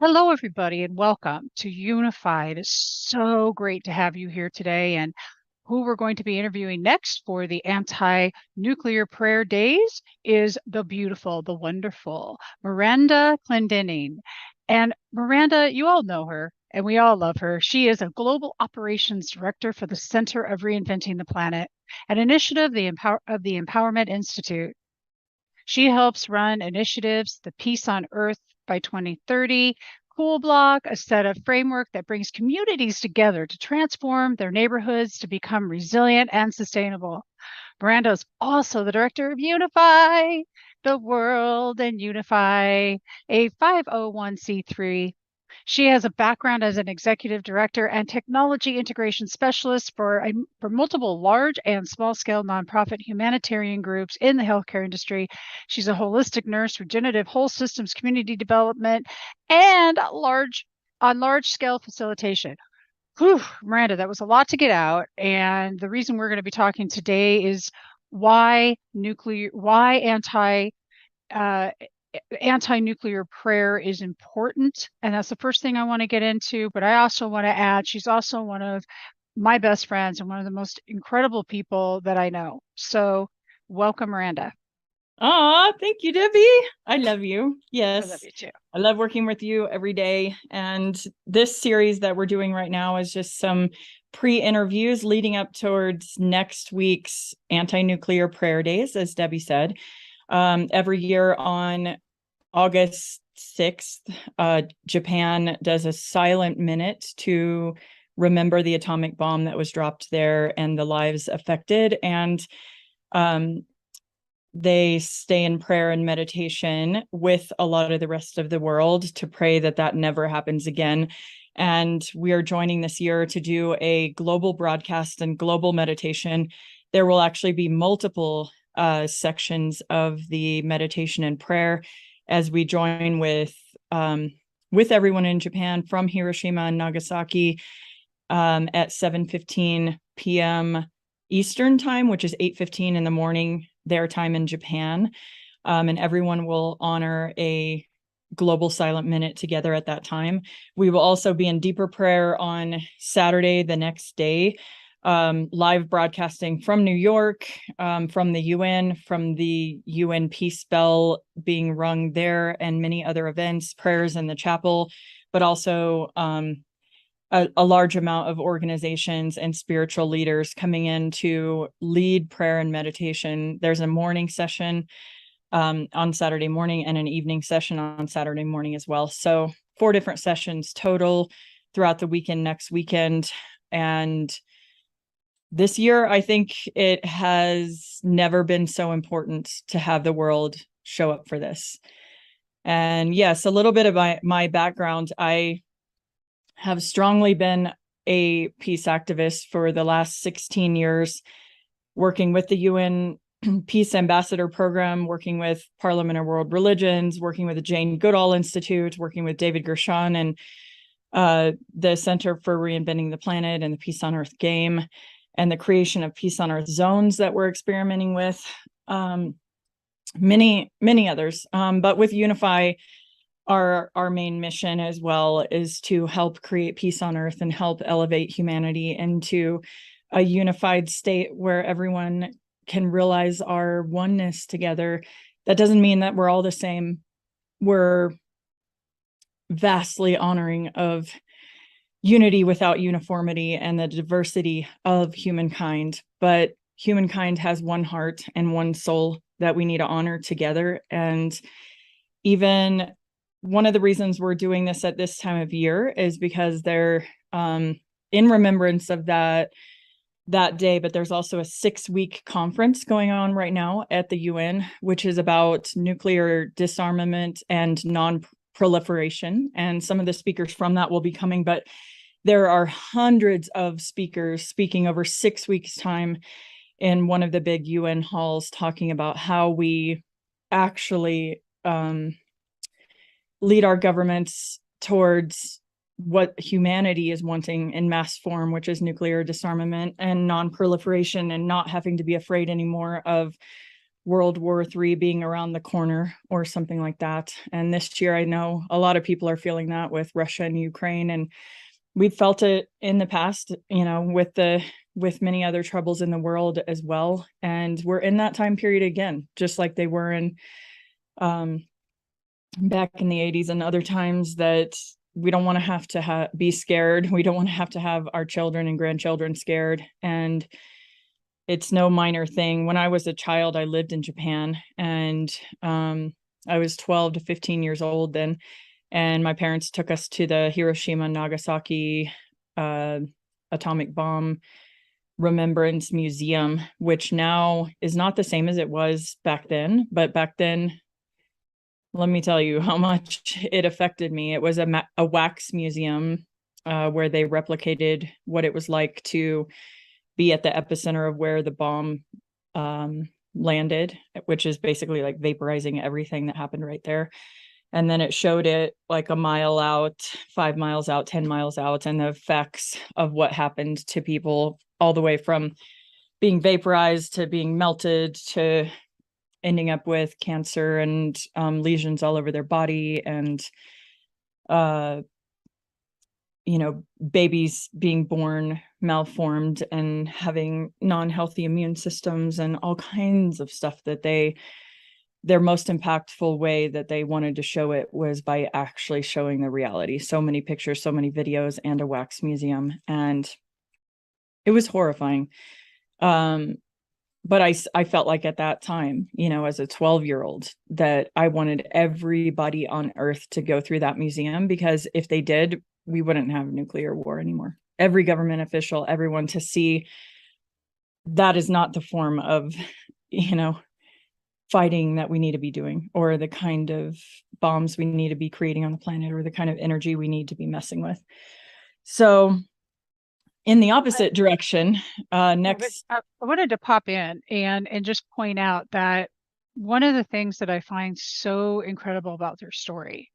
Hello, everybody, and welcome to UNIFY. It is so great to have you here today. And who we're going to be interviewing next for the anti-nuclear prayer days is the beautiful, the wonderful Miranda Clendening. And Miranda, you all know her, and we all love her. She is a global operations director for the Center of Reinventing the Planet, an initiative of the Empowerment Institute. She helps run initiatives, the Peace on Earth by 2030, Cool Block, a set of framework that brings communities together to transform their neighborhoods to become resilient and sustainable. Miranda is also the director of UNIFY, the World and UNIFY, a 501c3. She has a background as an executive director and technology integration specialist for multiple large and small scale nonprofit humanitarian groups in the healthcare industry. She's a holistic nurse, regenerative whole systems community development, and large scale facilitation. Whew, Miranda, that was a lot to get out. And the reason we're going to be talking today is why uh, anti-nuclear prayer is important. And that's the first thing I want to get into. But I also want to add, she's also one of my best friends and one of the most incredible people that I know. So welcome, Miranda. Aw, thank you, Debbie. I love you. I love Yes. you too. I love working with you every day. And this series that we're doing right now is just some pre-interviews leading up towards next week's anti-nuclear prayer days, as Debbie said. Every year on August 6th, Japan does a silent minute to remember the atomic bomb that was dropped there and the lives affected. And they stay in prayer and meditation with a lot of the rest of the world to pray that that never happens again. And we are joining this year to do a global broadcast and global meditation. There will actually be multiple sections of the meditation and prayer as we join with everyone in Japan from Hiroshima and Nagasaki at 7:15 p.m. Eastern time, which is 8:15 in the morning their time in Japan. And everyone will honor a global silent minute together at that time. We will also be in deeper prayer on Saturday, the next day, live broadcasting from New York, from the UN, from the UN peace bell being rung there, and many other events, prayers in the chapel, but also a large amount of organizations and spiritual leaders coming in to lead prayer and meditation. There's a morning session on Saturday morning and an evening session on Saturday morning as well. So 4 different sessions total throughout the weekend, next weekend. And this year, I think it has never been so important to have the world show up for this. And yes, a little bit of my background. I have strongly been a peace activist for the last 16 years, working with the UN Peace Ambassador Program, working with Parliament of World Religions, working with the Jane Goodall Institute, working with David Gershon and the Center for Reinventing the Planet and the Peace on Earth game, and the creation of Peace on Earth zones that we're experimenting with, many others. But with UNIFY, our main mission as well is to help create peace on earth and help elevate humanity into a unified state where everyone can realize our oneness together. That doesn't mean that we're all the same. We're vastly honoring of unity without uniformity and the diversity of humankind. But humankind has one heart and one soul that we need to honor together. And even one of the reasons we're doing this at this time of year is because they're in remembrance of that day, but there's also a 6-week conference going on right now at the UN, which is about nuclear disarmament and non-proliferation. And some of the speakers from that will be coming, but there are hundreds of speakers speaking over 6 weeks' time in one of the big UN halls, talking about how we actually lead our governments towards what humanity is wanting in mass form, which is nuclear disarmament and non-proliferation, and not having to be afraid anymore of World War III being around the corner or something like that. And this year, I know a lot of people are feeling that with Russia and Ukraine, and we've felt it in the past, with many other troubles in the world as well. And we're in that time period again, just like they were in back in the 80s and other times, that we don't want to have to be scared. We don't want to have our children and grandchildren scared. And it's no minor thing. When I was a child, I lived in Japan, and I was 12 to 15 years old then. And my parents took us to the Hiroshima and Nagasaki atomic bomb remembrance museum, which now is not the same as it was back then. But back then, let me tell you how much it affected me. It was a wax museum where they replicated what it was like to be at the epicenter of where the bomb landed, which is basically like vaporizing everything that happened right there. And then it showed it like a mile out, 5 miles out, 10 miles out, and the effects of what happened to people, all the way from being vaporized to being melted to ending up with cancer and lesions all over their body, and babies being born malformed and having non-healthy immune systems and all kinds of stuff. That their most impactful way that they wanted to show it was by actually showing the reality. So many pictures, so many videos, and a wax museum. And it was horrifying. But I felt like at that time, as a 12-year-old, that I wanted everybody on Earth to go through that museum, because if they did, we wouldn't have nuclear war anymore. Every government official, everyone, to see that is not the form of, fighting that we need to be doing, or the kind of bombs we need to be creating on the planet, or the kind of energy we need to be messing with. So in the opposite direction, next. I wanted to pop in and just point out that one of the things that I find so incredible about their story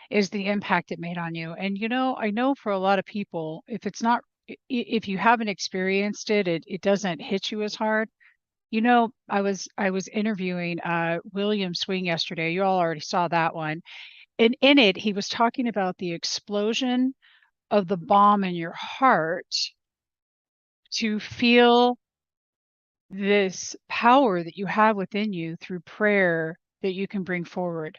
is the impact it made on you. And I know for a lot of people, if you haven't experienced it, it doesn't hit you as hard. I was interviewing William Swing yesterday. You all already saw that one. And in it, he was talking about the explosion of the bomb in your heart to feel this power that you have within you through prayer that you can bring forward.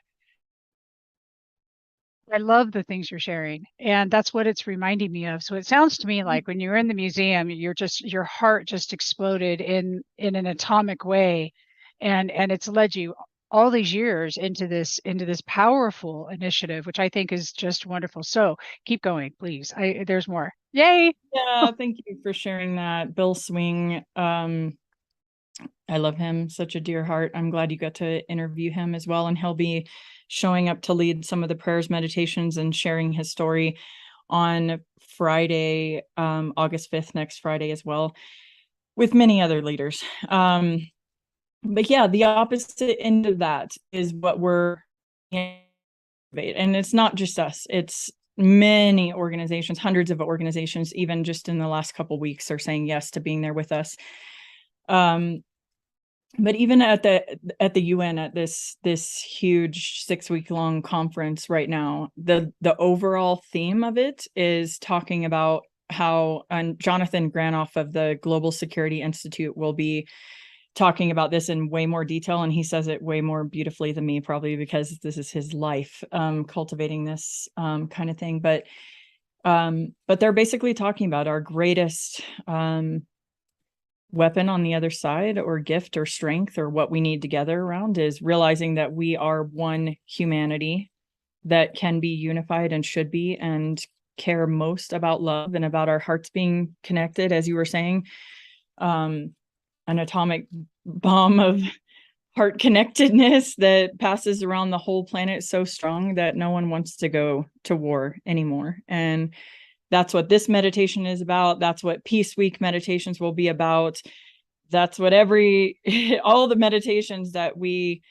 I love the things you're sharing, and that's what it's reminding me of. So it sounds to me like when you're in the museum, your heart just exploded in an atomic way, and it's led you all these years into this powerful initiative, which I think is just wonderful. So keep going, please. There's more. Yay! Yeah, thank you for sharing that, Bill Swing. I love him, such a dear heart. I'm glad you got to interview him as well, and he'll be showing up to lead some of the prayers, meditations, and sharing his story on Friday, August 5th, next Friday as well, with many other leaders. But yeah, the opposite end of that is what we're in. And it's not just us, it's many organizations, hundreds of organizations, even just in the last couple of weeks, are saying yes to being there with us. But even at the UN, at this huge 6-week-long conference right now, the overall theme of it is talking about how, and Jonathan Granoff of the Global Security Institute will be talking about this in way more detail, and he says it way more beautifully than me, probably because this is his life, cultivating this kind of thing. But they're basically talking about our greatest weapon on the other side, or gift or strength, or what we need to gather around, is realizing that we are one humanity that can be unified and should be, and care most about love and about our hearts being connected, as you were saying. An atomic bomb of heart connectedness that passes around the whole planet so strong that no one wants to go to war anymore. And that's what this meditation is about. That's what Peace Week meditations will be about. That's what all the meditations that we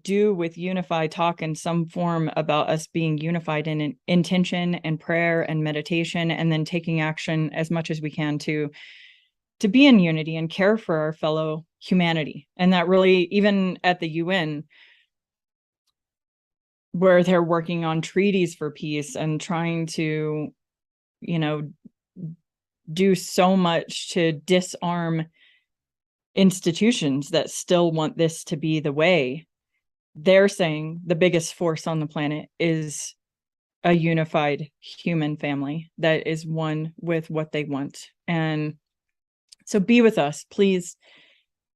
do with UNIFY talk in some form about us being unified in intention and prayer and meditation, and then taking action as much as we can to to be in unity and care for our fellow humanity. And that really, even at the UN, where they're working on treaties for peace and trying to, you know, do so much to disarm institutions that still want this to be the way, they're saying the biggest force on the planet is a unified human family that is one with what they want. And so be with us, please.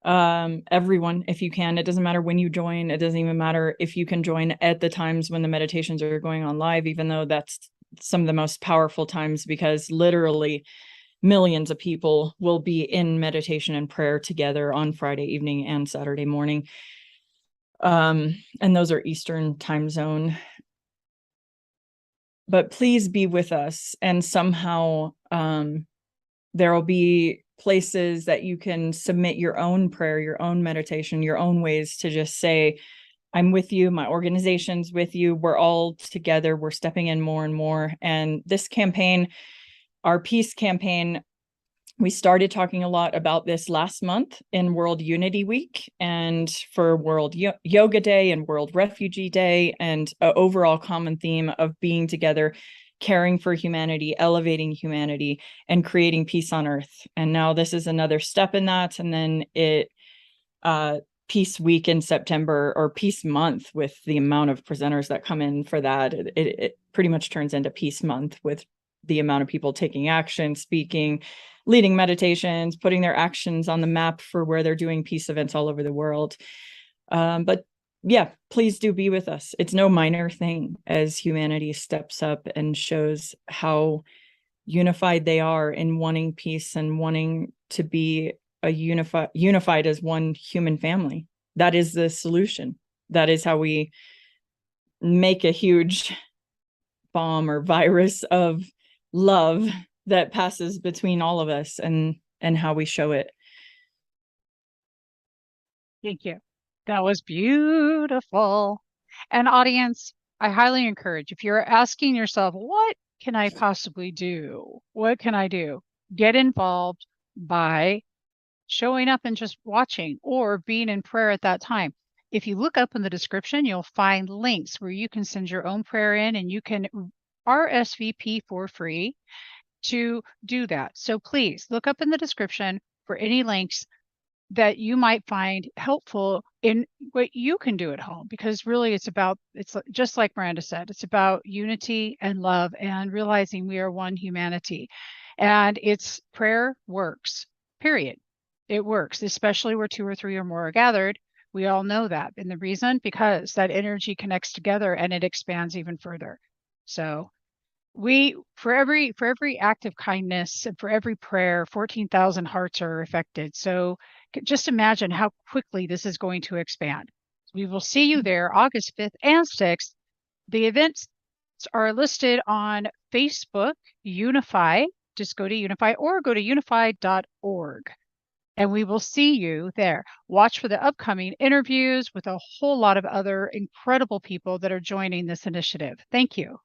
Everyone, if you can. It doesn't matter when you join. It doesn't even matter if you can join at the times when the meditations are going on live, even though that's some of the most powerful times, because literally millions of people will be in meditation and prayer together on Friday evening and Saturday morning. And those are Eastern time zone. But please be with us, and somehow there will be places that you can submit your own prayer, your own meditation, your own ways to just say, I'm with you, my organization's with you, we're all together, we're stepping in more and more. And this campaign, our peace campaign, we started talking a lot about this last month in World Unity Week and for World Yoga Day and World Refugee Day, and an overall common theme of being together, caring for humanity, elevating humanity, and creating peace on earth. And now this is another step in that. And then Peace Week in September, or Peace Month, with the amount of presenters that come in for that, it pretty much turns into Peace Month with the amount of people taking action, speaking, leading meditations, putting their actions on the map for where they're doing peace events all over the world. But yeah, please do be with us. It's no minor thing as humanity steps up and shows how unified they are in wanting peace and wanting to be a unified as one human family. That is the solution. That is how we make a huge bomb or virus of love that passes between all of us, and how we show it. Thank you. That was beautiful. And audience, I highly encourage, if you're asking yourself, what can I possibly do? What can I do? Get involved by showing up and just watching or being in prayer at that time. If you look up in the description, you'll find links where you can send your own prayer in, and you can RSVP for free to do that. So please look up in the description for any links that you might find helpful in what you can do at home, because really it's just like Miranda said, it's about unity and love and realizing we are one humanity. And it's prayer works, period. It works, especially where 2 or 3 or more are gathered. We all know that. And the reason, because that energy connects together and it expands even further. So for every act of kindness and for every prayer, 14,000 hearts are affected. So just imagine how quickly this is going to expand. We will see you there August 5th and 6th. The events are listed on Facebook, UNIFY. Just go to UNIFY or go to unify.org. And we will see you there. Watch for the upcoming interviews with a whole lot of other incredible people that are joining this initiative. Thank you.